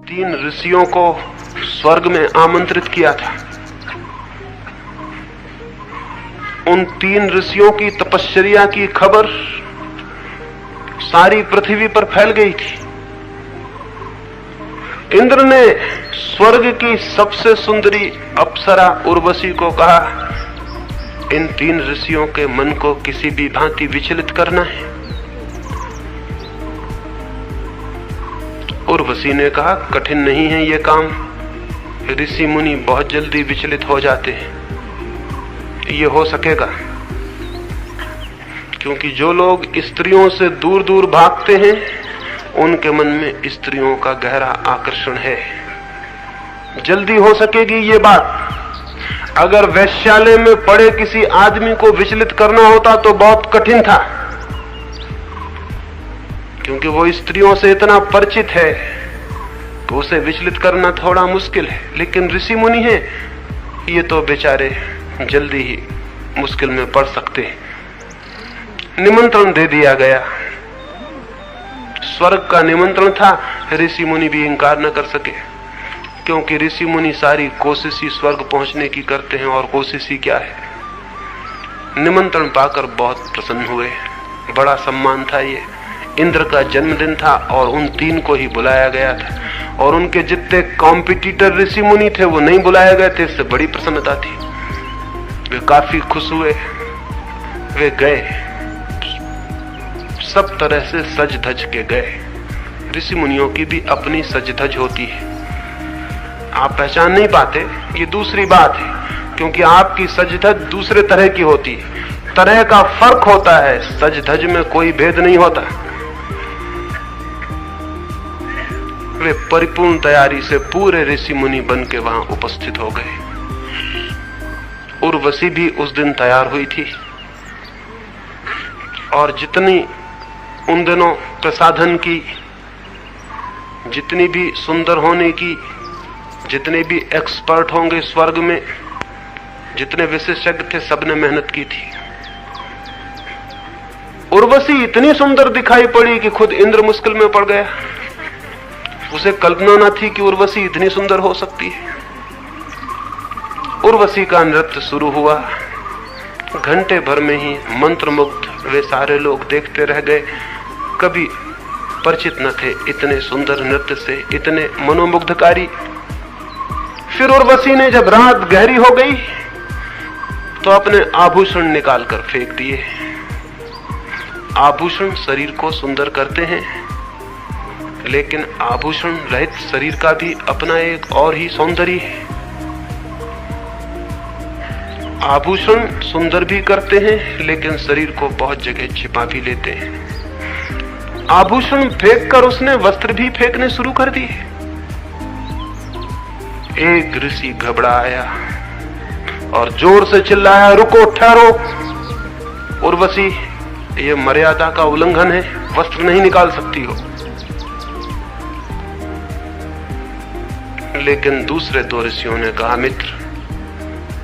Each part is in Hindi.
3 ऋषियों को स्वर्ग में आमंत्रित किया था। उन 3 ऋषियों की तपश्चर्या की खबर सारी पृथ्वी पर फैल गई थी। इंद्र ने स्वर्ग की सबसे सुंदरी अप्सरा उर्वशी को कहा, इन 3 ऋषियों के मन को किसी भी भांति विचलित करना है। उर्वशी ने कहा, कठिन नहीं है ये काम, ऋषि मुनि बहुत जल्दी विचलित हो जाते हैं, ये हो सकेगा। क्योंकि जो लोग स्त्रियों से दूर दूर भागते हैं उनके मन में स्त्रियों का गहरा आकर्षण है, जल्दी हो सकेगी ये बात। अगर वैश्यालय में पड़े किसी आदमी को विचलित करना होता तो बहुत कठिन था, क्योंकि वो स्त्रियों से इतना परिचित है तो उसे विचलित करना थोड़ा मुश्किल है। लेकिन ऋषि मुनि हैं, ये तो बेचारे जल्दी ही मुश्किल में पड़ सकते हैं। निमंत्रण दे दिया गया, स्वर्ग का निमंत्रण था, ऋषि मुनि भी इंकार न कर सके, क्योंकि ऋषि मुनि सारी कोशिश ही स्वर्ग पहुंचने की करते हैं, और कोशिश ही क्या है। निमंत्रण पाकर बहुत प्रसन्न हुए, बड़ा सम्मान था ये। इंद्र का जन्मदिन था और उन 3 को ही बुलाया गया था, और उनके जितने कॉम्पिटिटर ऋषि मुनि थे वो नहीं बुलाए गए थे, इससे बड़ी प्रसन्नता थी। वे काफी खुश हुए, वे गए, सब तरह से सज धज के गए। ऋषि मुनियों की भी अपनी सज धज होती है, आप पहचान नहीं पाते, ये दूसरी बात है, क्योंकि आपकी सज धज दूसरे तरह की होती है। तरह का फर्क होता है, सज धज में कोई भेद नहीं होता। वे परिपूर्ण तैयारी से पूरे ऋषि मुनि बन के वहां उपस्थित हो गए। उर्वशी भी उस दिन तैयार हुई थी, और जितनी उन दिनों प्रसाधन की, जितनी भी सुंदर होने की, जितने भी एक्सपर्ट होंगे स्वर्ग में, जितने विशेषज्ञ थे, सबने मेहनत की थी। उर्वशी इतनी सुंदर दिखाई पड़ी कि खुद इंद्र मुश्किल में पड़ गया। उसे कल्पना न थी कि उर्वशी इतनी सुंदर हो सकती है। उर्वशी का नृत्य शुरू हुआ, घंटे भर में ही मंत्रमुग्ध वे सारे लोग देखते रह गए। कभी परिचित न थे इतने सुंदर नृत्य से, इतने मनोमुग्धकारी। फिर उर्वशी ने जब रात गहरी हो गई तो अपने आभूषण निकालकर फेंक दिए। आभूषण शरीर को सुंदर करते हैं, लेकिन आभूषण रहित शरीर का भी अपना एक और ही सौंदर्य है। आभूषण सुंदर भी करते हैं, लेकिन शरीर को बहुत जगह छिपा भी लेते हैं। आभूषण फेंक कर उसने वस्त्र भी फेंकने शुरू कर दिए। एक ऋषि घबराया और जोर से चिल्लाया, रुको, ठहरो, उर्वशी, ये मर्यादा का उल्लंघन है, वस्त्र नहीं निकाल सकती हो। लेकिन दूसरे 2 ऋषियों ने कहा, मित्र,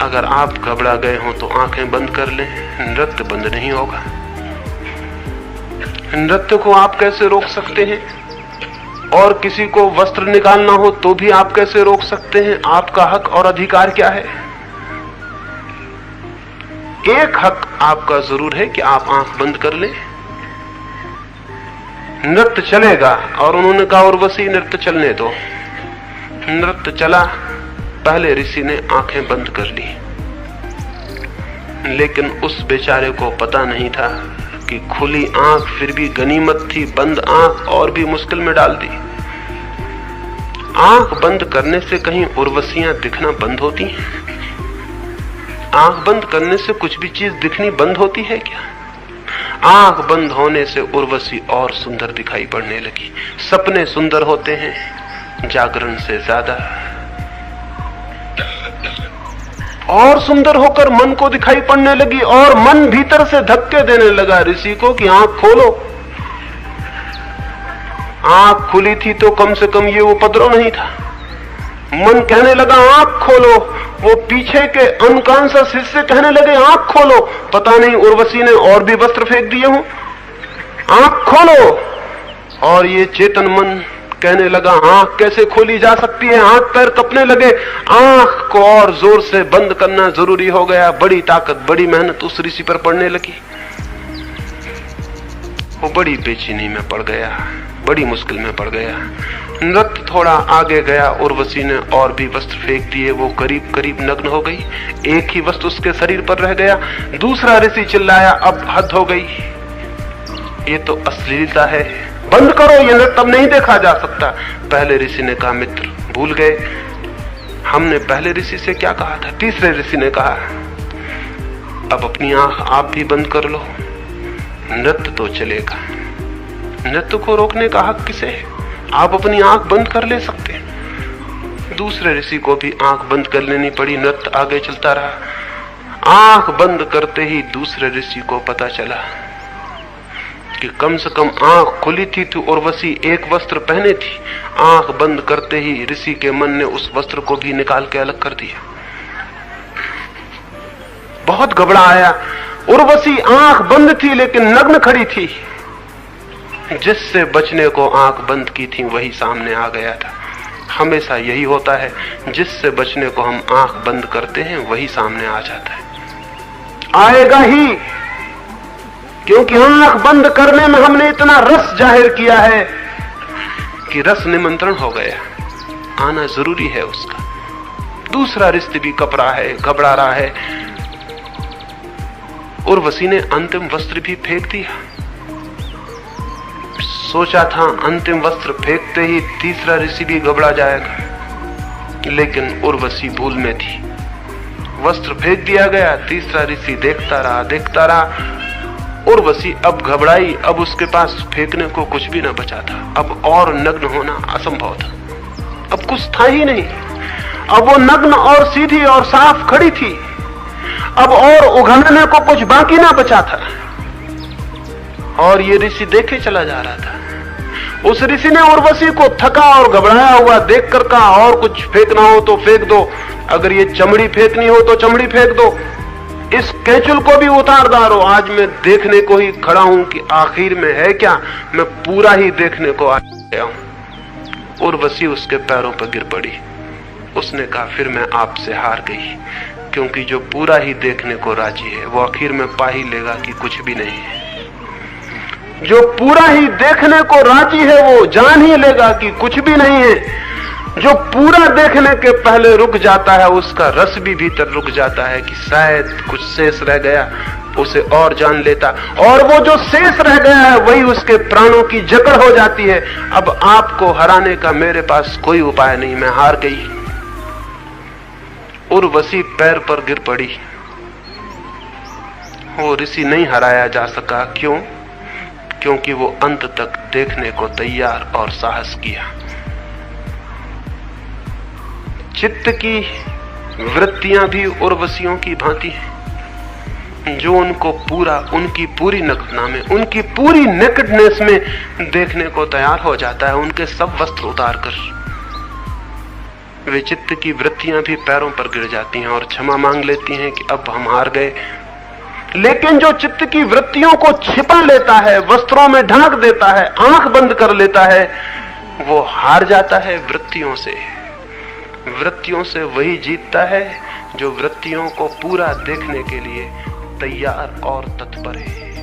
अगर आप घबरा गए हो तो आंखें बंद कर लें, नृत्य बंद नहीं होगा। नृत्य को आप कैसे रोक सकते हैं? और किसी को वस्त्र निकालना हो तो भी आप कैसे रोक सकते हैं? आपका हक और अधिकार क्या है? एक हक आपका जरूर है कि आप आंख बंद कर लें, नृत्य चलेगा। और उन्होंने कहा, उर्वशी, नृत्य चलने दो। नृत्य चला, पहले ऋषि ने आंखें बंद कर ली, लेकिन उस बेचारे को पता नहीं था कि खुली आंख फिर भी गनीमत थी, बंद आंख और भी मुश्किल में डाल दी। आंख बंद करने से कहीं उर्वशियां दिखना बंद होती हैं? आंख बंद करने से कुछ भी चीज दिखनी बंद होती है क्या? आंख बंद होने से उर्वशी और सुंदर दिखाई पड़ने लगी। सपने सुंदर होते हैं जागरण से ज्यादा, और सुंदर होकर मन को दिखाई पड़ने लगी, और मन भीतर से धक्के देने लगा ऋषि को कि आंख खोलो। आंख खुली थी तो कम से कम ये उपद्रव नहीं था। मन कहने लगा, आंख खोलो। वो पीछे के अनकॉन्शियस हिस्से कहने लगे, आंख खोलो। पता नहीं उर्वशी ने और भी वस्त्र फेंक दिए हों। आंख खोलो। और ये चेतन मन कहने लगा, आंख कैसे खोली जा सकती है? हाथ पैर कपने लगे। आंख को और जोर से बंद करना जरूरी हो गया। बड़ी ताकत, बड़ी मेहनत उस ऋषि पर पड़ने लगी। वो बड़ी बेचैनी में पड़ गया, बड़ी मुश्किल में पड़ गया। नृत्य थोड़ा आगे गया, उर्वशी ने और भी वस्त्र फेंक दिए। वो करीब करीब नग्न हो गई। एक ही वस्त्र उसके शरीर पर रह गया। दूसरा ऋषि चिल्लाया, अब हद हो गई, ये तो अश्लीलता है, बंद करो, ये नृत्य अब नहीं देखा जा सकता। पहले ऋषि ने कहा, मित्र भूल गए हमने पहले ऋषि से क्या कहा था? तीसरे ऋषि ने कहा, अब अपनी आंख आप भी बंद कर लो, नृत्य तो चलेगा। नृत्य को रोकने का हक किसे है? आप अपनी आंख बंद कर ले सकते हैं। दूसरे ऋषि को भी आंख बंद कर लेनी पड़ी। नृत्य आगे चलता रहा। आंख बंद करते ही दूसरे ऋषि को पता चला कि कम से कम आंख खुली थी तो उर्वशी एक वस्त्र पहने थी। आंख बंद करते ही ऋषि के मन ने उस वस्त्र को भी निकाल के अलग कर दिया। बहुत घबरा आया। उर्वशी आंख बंद थी लेकिन नग्न खड़ी थी। जिससे बचने को आंख बंद की थी वही सामने आ गया था। हमेशा यही होता है, जिससे बचने को हम आंख बंद करते हैं वही सामने आ जाता है, आएगा ही। क्योंकि आंख बंद करने में हमने इतना रस जाहिर किया है कि रस निमंत्रण हो गया, आना जरूरी है उसका। दूसरा रिश्ते भी कपरा है, घबरा रहा है। उर्वशी ने अंतिम वस्त्र भी फेंक दिया। सोचा था अंतिम वस्त्र फेंकते ही तीसरा ऋषि भी घबरा जाएगा, लेकिन उर्वशी भूल में थी। वस्त्र फेंक दिया गया। तीसरा ऋषि देखता रहा, देखता रहा। उर्वशी अब घबराई। अब उसके पास फेंकने को कुछ भी न बचा था। अब और नग्न होना असंभव था। अब कुछ था ही नहीं। अब वो नग्न और सीधी और साफ खड़ी थी। अब और उघाड़ने को कुछ बाकी ना बचा था। और ये ऋषि देखे चला जा रहा था। उस ऋषि ने उर्वशी को थका और घबराया हुआ देखकर कहा, और कुछ फेंकना हो तो फेंक दो, अगर ये चमड़ी फेंकनी हो तो चमड़ी फेंक दो, इस केचुल को भी उतार डालो। आज मैं देखने को ही खड़ा हूं कि आखिर में है क्या। मैं पूरा ही देखने को आ गया हूं। उर्वशी उसके पैरों पर गिर पड़ी। उसने कहा, फिर मैं आपसे हार गई, क्योंकि जो पूरा ही देखने को राजी है वो आखिर में पा ही लेगा कि कुछ भी नहीं है। जो पूरा ही देखने को राजी है वो जान ही लेगा कि कुछ भी नहीं है। जो पूरा देखने के पहले रुक जाता है उसका रस भी भीतर रुक जाता है कि शायद कुछ शेष रह गया, उसे और जान लेता। और वो जो शेष रह गया है वही उसके प्राणों की जकड़ हो जाती है। अब आपको हराने का मेरे पास कोई उपाय नहीं, मैं हार गई। उर्वशी पैर पर गिर पड़ी। वो ऋषि नहीं हराया जा सका। क्यों? क्योंकि वो अंत तक देखने को तैयार और साहस किया। चित्त की वृत्तियां भी उर्वशियों की भांति हैं, जो उनको पूरा, उनकी पूरी नग्नता में, उनकी पूरी नेकेडनेस में देखने को तैयार हो जाता है, उनके सब वस्त्र उतार कर। वे चित्त की वृत्तियां भी पैरों पर गिर जाती हैं और क्षमा मांग लेती हैं कि अब हम हार गए। लेकिन जो चित्त की वृत्तियों को छिपा लेता है, वस्त्रों में ढांक देता है, आंख बंद कर लेता है, वो हार जाता है वृत्तियों से। वृत्तियों से वही जीतता है जो वृत्तियों को पूरा देखने के लिए तैयार और तत्पर है।